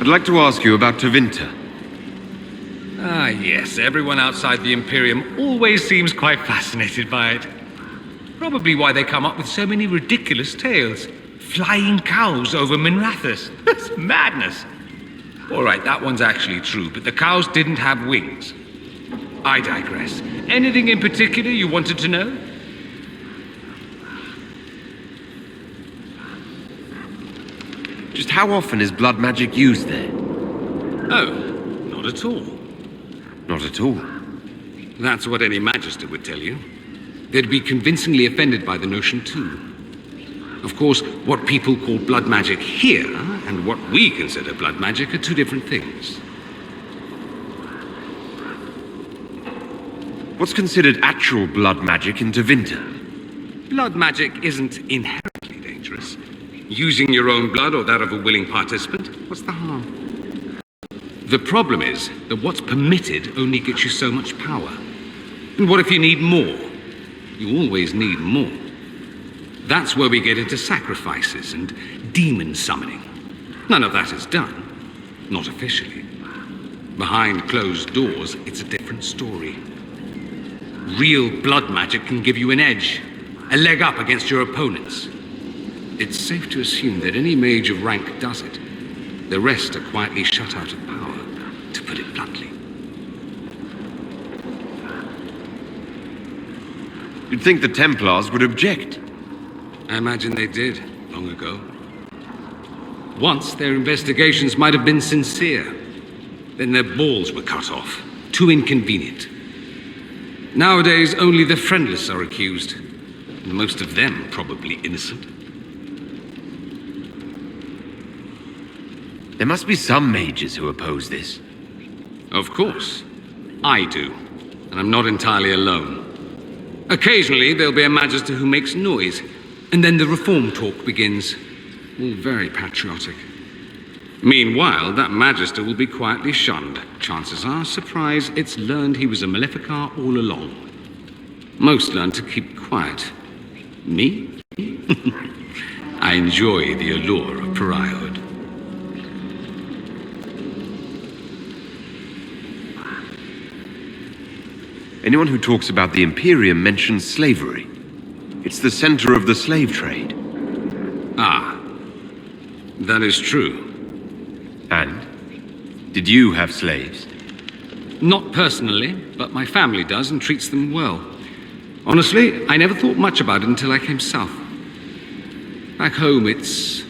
I'd like to ask you about Tevinter. Ah, yes. Everyone outside the Imperium always seems quite fascinated by it. Probably why they come up with so many ridiculous tales. Flying cows over Minrathous. That's madness. All right, that one's actually true, but the cows didn't have wings. I digress. Anything in particular you wanted to know? Just how often is blood magic used there? Oh, not at all. Not at all. That's what any Magister would tell you. They'd be convincingly offended by the notion, too. Of course, what people call blood magic here, and what we consider blood magic, are two different things. What's considered actual blood magic in Tevinter? Blood magic isn't inherently dangerous. Using your own blood or that of a willing participant, what's the harm? The problem is that what's permitted only gets you so much power. And what if you need more? You always need more. That's where we get into sacrifices and demon summoning. None of that is done. Not officially. Behind closed doors, it's a different story. Real blood magic can give you an edge, a leg up against your opponents. It's safe to assume that any mage of rank does it. The rest are quietly shut out of power, to put it bluntly. You'd think the Templars would object. I imagine they did, long ago. Once, their investigations might have been sincere. Then their balls were cut off. Too inconvenient. Nowadays, only the friendless are accused. And most of them probably innocent. There must be some mages who oppose this. Of course. I do. And I'm not entirely alone. Occasionally, there'll be a magister who makes noise, and then the reform talk begins. All very patriotic. Meanwhile, that magister will be quietly shunned. Chances are, surprise, it's learned he was a Maleficar all along. Most learn to keep quiet. Me? I enjoy the allure of pariahhood. Anyone who talks about the Imperium mentions slavery. It's the center of the slave trade. Ah, that is true. And? Did you have slaves? Not personally, but my family does and treats them well. Honestly, I never thought much about it until I came south. Back home, it's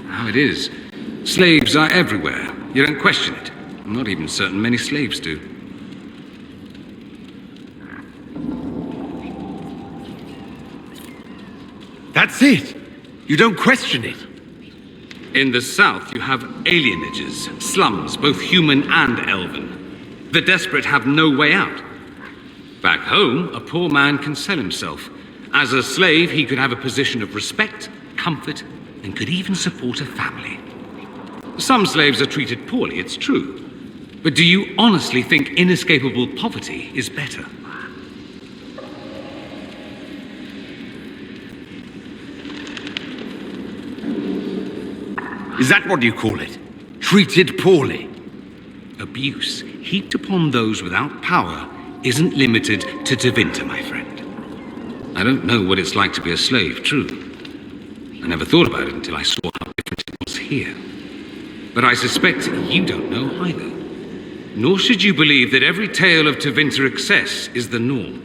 how it is. Slaves are everywhere. You don't question it. I'm not even certain many slaves do. That's it! You don't question it! In the south, you have alienages, slums, both human and elven. The desperate have no way out. Back home, a poor man can sell himself. As a slave, he could have a position of respect, comfort, and could even support a family. Some slaves are treated poorly, it's true. But do you honestly think inescapable poverty is better? Is that what you call it? Treated poorly? Abuse heaped upon those without power isn't limited to Tevinter, my friend. I don't know what it's like to be a slave, true. I never thought about it until I saw how different it was here. But I suspect you don't know either. Nor should you believe that every tale of Tevinter excess is the norm.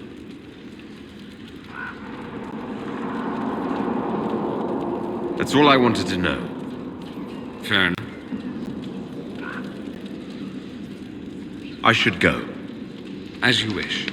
That's all I wanted to know. Fair enough. I should go. As you wish.